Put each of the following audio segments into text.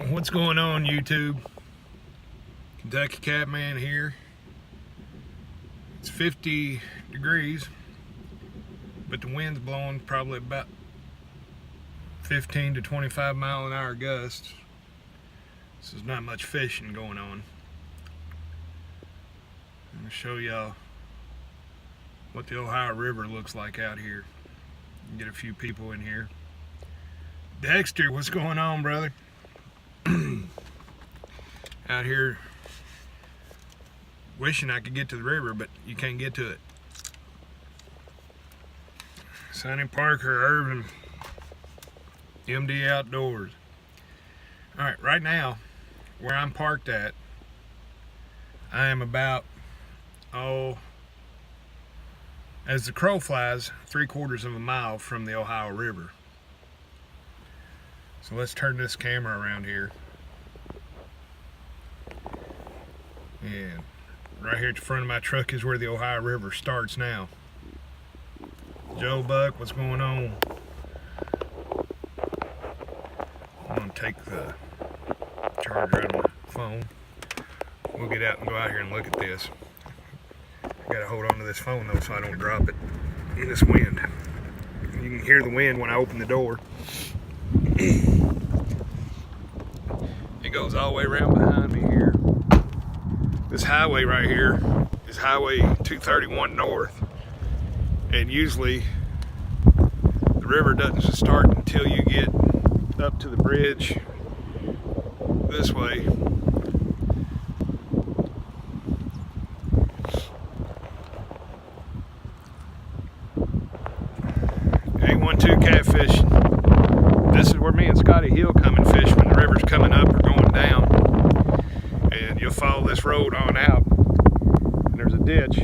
What's going on, YouTube? Kentucky Catman here. It's 50 degrees, but the wind's blowing probably about 15 to 25 mile an hour gusts. So there's not much fishing going on. I'm going to show y'all what the Ohio River looks like out here. Get a few people in here. Dexter, what's going on, brother? Out here wishing I could get to the river, but you can't get to it. Sonny Parker, Irvin, MD Outdoors. Alright, right now, where I'm parked at, I am about, as the crow flies, 3/4 of a mile from the Ohio River. So let's turn this camera around here. And right here at the front of my truck is where the Ohio River starts now. Joe Buck, what's going on? I'm gonna take the charger out of my phone. We'll get out and go out here and look at this. I gotta hold on to this phone though so I don't drop it in this wind. You can hear the wind when I open the door. It goes all the way around behind me here. This highway right here is Highway 231 North, and usually the river doesn't start until you get up to the bridge this way. A12 catfish. This is where me and Scotty Hill come and fish when the river's coming up or going down. And you'll follow this road on out, and there's a ditch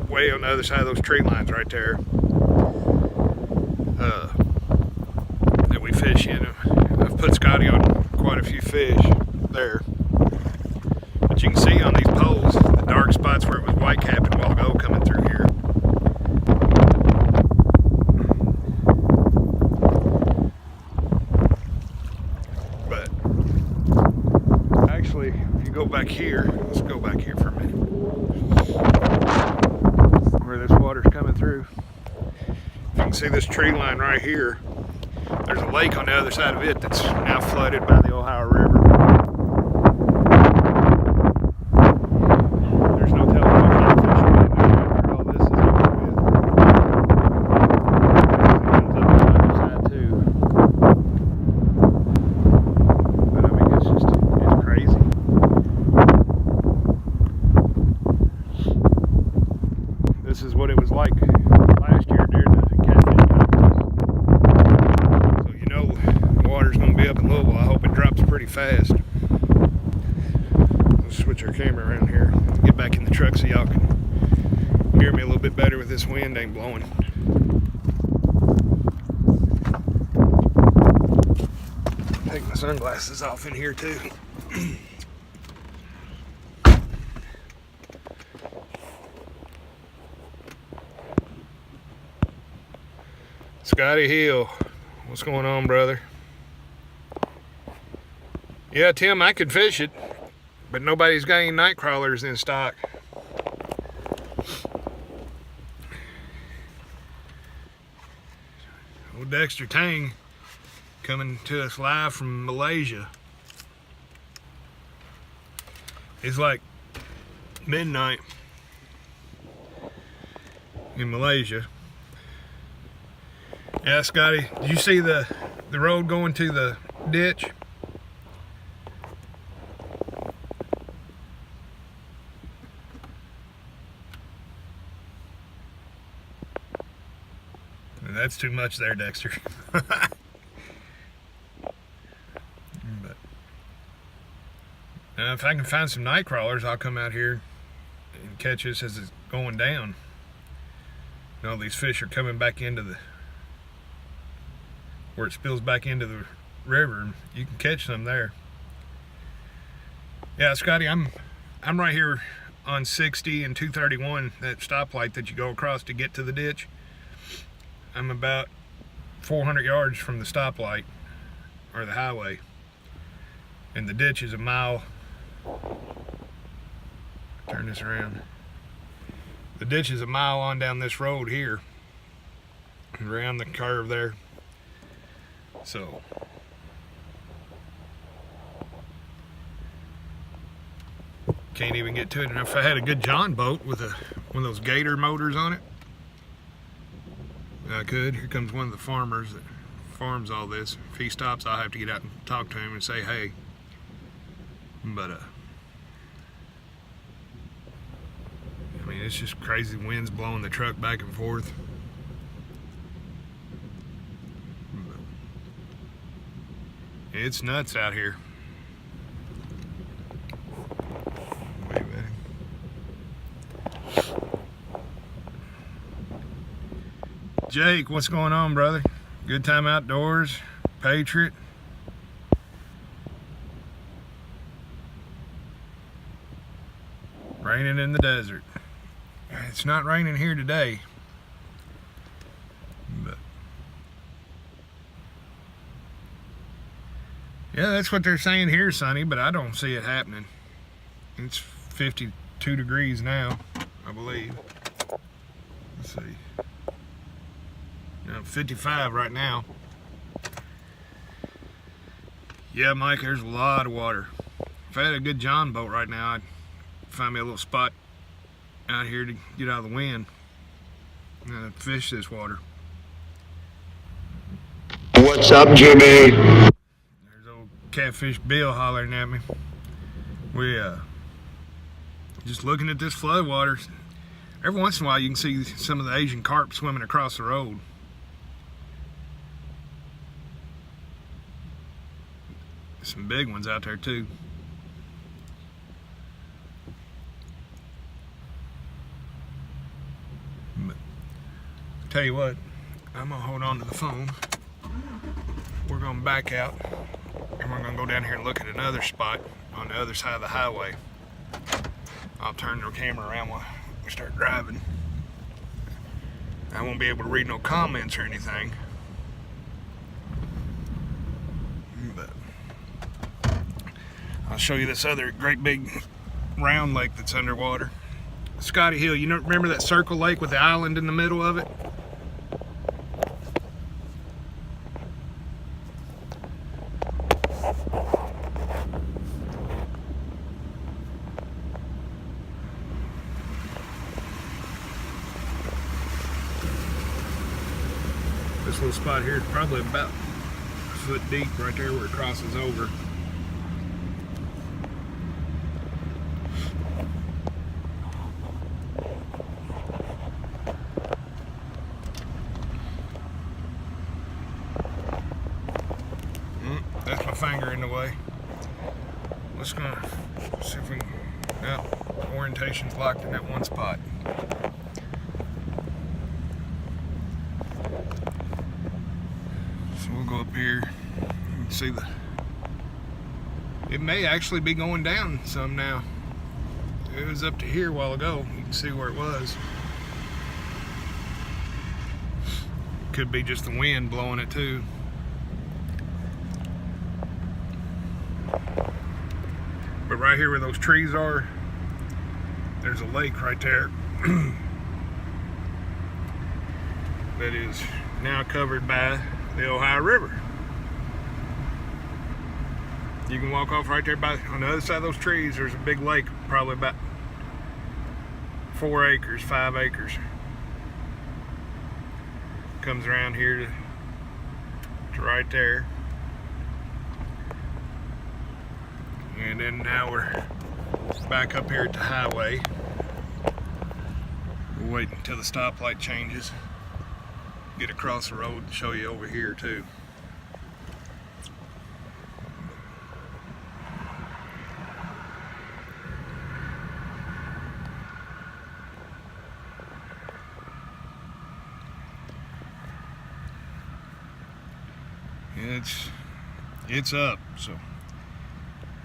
way on the other side of those tree lines right there that we fish in. I've put Scotty on quite a few fish there, but you can see on these poles the dark spots where it was white-capped a while ago coming through here. If you go back here, let's go back here for a minute, where this water's coming through. You can see this tree line right here. There's a lake on the other side of it that's now flooded by the Ohio River. There's no telling what kind of fish will be in there after all this is over with. It comes up on the other side too. But I mean, it's crazy. This is what it was like last year during the catfish conference. So you know the water's going to be up in Louisville. I hope it drops pretty fast. Let's switch our camera around here. Get back in the truck so y'all can hear me a little bit better with this wind ain't blowing. Take my sunglasses off in here too. Scotty Hill, what's going on, brother? Yeah, Tim, I could fish it, but nobody's got any night crawlers in stock. Old Dexter Tang coming to us live from Malaysia. It's like midnight in Malaysia. Yeah, Scotty, did you see the road going to the ditch? That's too much there, Dexter. But if I can find some night crawlers, I'll come out here and catch this as it's going down. And all these fish are coming back into the, where it spills back into the river. You can catch them there. Yeah, Scotty, I'm right here on 60 and 231, that stoplight that you go across to get to the ditch. I'm about 400 yards from the stoplight, or the highway. And the ditch is a mile. Turn this around. The ditch is a mile on down this road here, around the curve there. So can't even get to it. And if I had a good John boat with one of those Gator motors on it, I could. Here comes one of the farmers that farms all this. If he stops, I'll have to get out and talk to him and say hey. But I mean, it's just crazy winds blowing the truck back and forth. It's nuts out here. Wait, Jake, what's going on, brother? Good time outdoors, Patriot. Raining in the desert. It's not raining here today. But yeah, that's what they're saying here, Sonny, but I don't see it happening. It's 52 degrees now, I believe. Let's see. 55 right now. Yeah, Mike, there's a lot of water. If I had a good John boat right now, I'd find me a little spot out here to get out of the wind and fish this water. What's up, Jimmy? There's old Catfish Bill hollering at me. We just looking at this flood water. Every once in a while you can see some of the Asian carp swimming across the road. Some big ones out there too. But tell you what, I'm gonna hold on to the phone. We're gonna back out and we're gonna go down here and look at another spot on the other side of the highway. I'll turn the camera around while we start driving. I won't be able to read no comments or anything. But I'll show you this other great big round lake that's underwater. Scotty Hill, you know, remember that circle lake with the island in the middle of it? This little spot here is probably about a foot deep right there where it crosses over. That's my finger in the way. Let's go see if we can. No, orientation's locked in that one spot. So we'll go up here and see it may actually be going down some now. It was up to here a while ago. You can see where it was. Could be just the wind blowing it too. But right here where those trees are, there's a lake right there that is now covered by the Ohio River. You can walk off right there on the other side of those trees. There's a big lake, probably about 4 acres, 5 acres. Comes around here to right there. And then now we're back up here at the highway. We'll wait until the stoplight changes. Get across the road and show you over here too. It's up, so.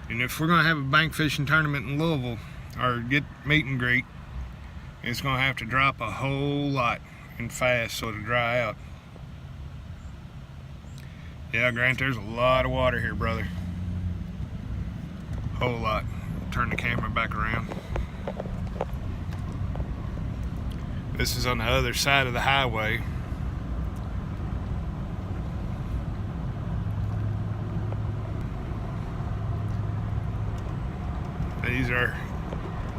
And if we're gonna have a bank fishing tournament in Louisville, or get meet and greet, it's gonna have to drop a whole lot and fast so it'll dry out. Yeah, Grant, there's a lot of water here, brother. whole lot. Turn the camera back around. This is on the other side of the highway. These are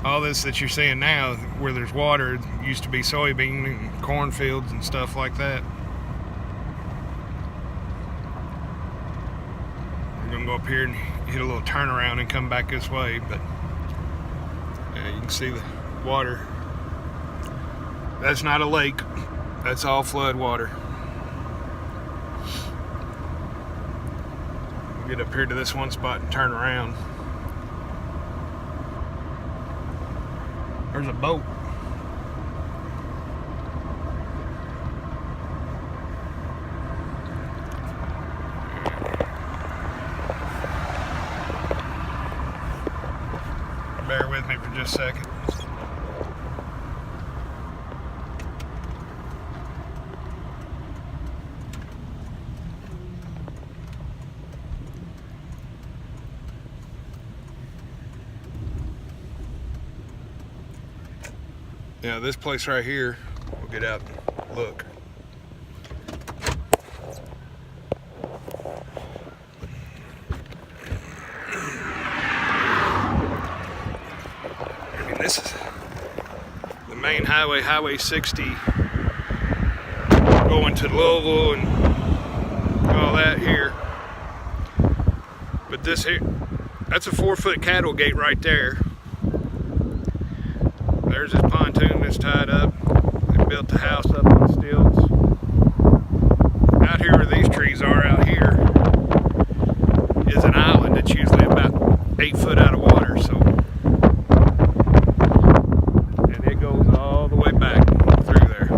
all this that you're seeing now where there's water used to be soybean and cornfields and stuff like that. We're gonna go up here and hit a little turnaround and come back this way, but you can see the water. That's not a lake, that's all flood water. We'll get up here to this one spot and turn around. There's a boat. Bear with me for just a second. Yeah, this place right here, we'll get out and look. I mean, this is the main highway, Highway 60, going to Louisville and all that here. But this here, that's a 4-foot cattle gate right there. There's this pontoon that's tied up. They built the house up on stilts. Out here where these trees are out here is an island that's usually about 8 foot out of water, so. And it goes all the way back through there.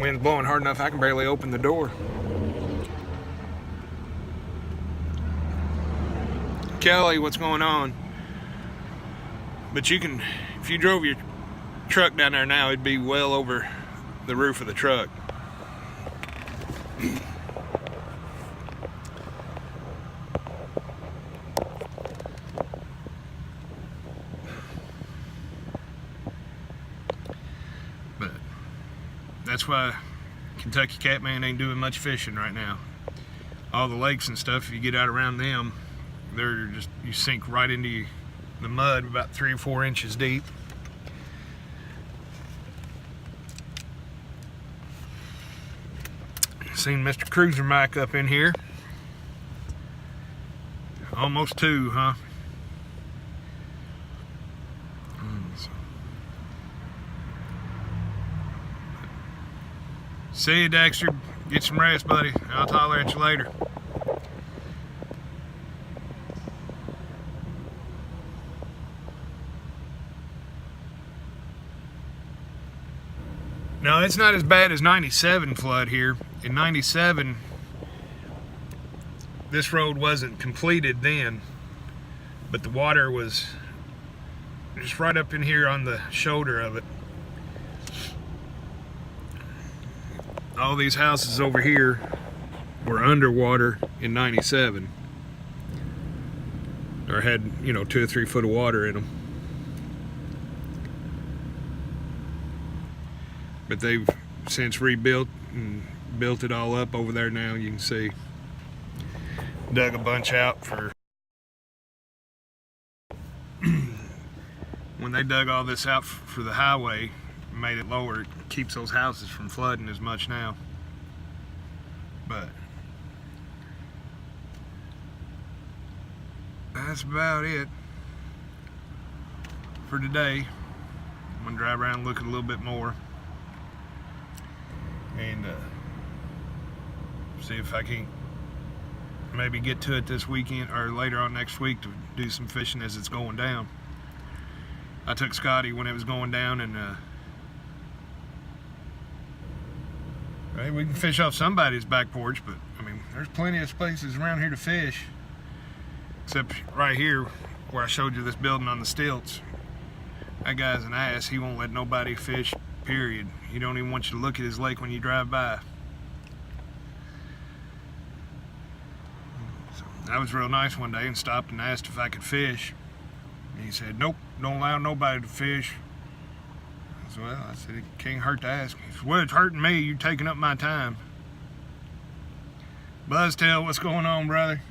Wind's blowing hard enough I can barely open the door. Kelly, what's going on? But you can, if you drove your truck down there now, it'd be well over the roof of the truck. But that's why Kentucky Catman ain't doing much fishing right now. All the lakes and stuff, if you get out around them, they're just, you sink right into the mud about 3 or 4 inches deep. Seen Mr. Cruiser Mike up in here. Almost 2, huh? See you, Dexter. Get some rest, buddy. I'll holler at you later. No, it's not as bad as 97 flood here. In 97, this road wasn't completed then, but the water was just right up in here on the shoulder of it. All these houses over here were underwater in 97, or had, 2 or 3 foot of water in them. But they've since rebuilt and built it all up over there now. You can see, dug a bunch out for when they dug all this out for the highway, made it lower. It keeps those houses from flooding as much now. But that's about it for today. I'm gonna drive around and look a little bit more and see if I can't maybe get to it this weekend or later on next week to do some fishing as it's going down. I took Scotty when it was going down, and right, we can fish off somebody's back porch, but I mean, there's plenty of places around here to fish, except right here where I showed you this building on the stilts. That guy's an ass. He won't let nobody fish, period. He don't even want you to look at his lake when you drive by. So I was real nice one day and stopped and asked if I could fish. And he said, nope, don't allow nobody to fish. I said, well, I said, it can't hurt to ask. He said, well, it's hurting me. You're taking up my time. Buzztail, what's going on, brother?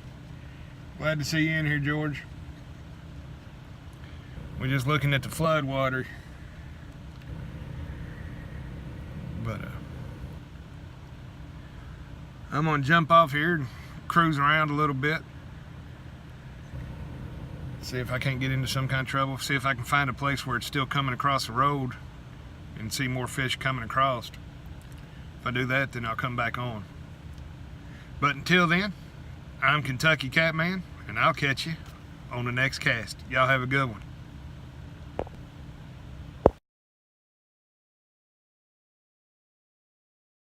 Glad to see you in here, George. We're just looking at the flood water. But I'm gonna jump off here and cruise around a little bit. See if I can't get into some kind of trouble. See if I can find a place where it's still coming across the road and see more fish coming across. If I do that, then I'll come back on. But until then, I'm Kentucky Catman, and I'll catch you on the next cast. Y'all have a good one.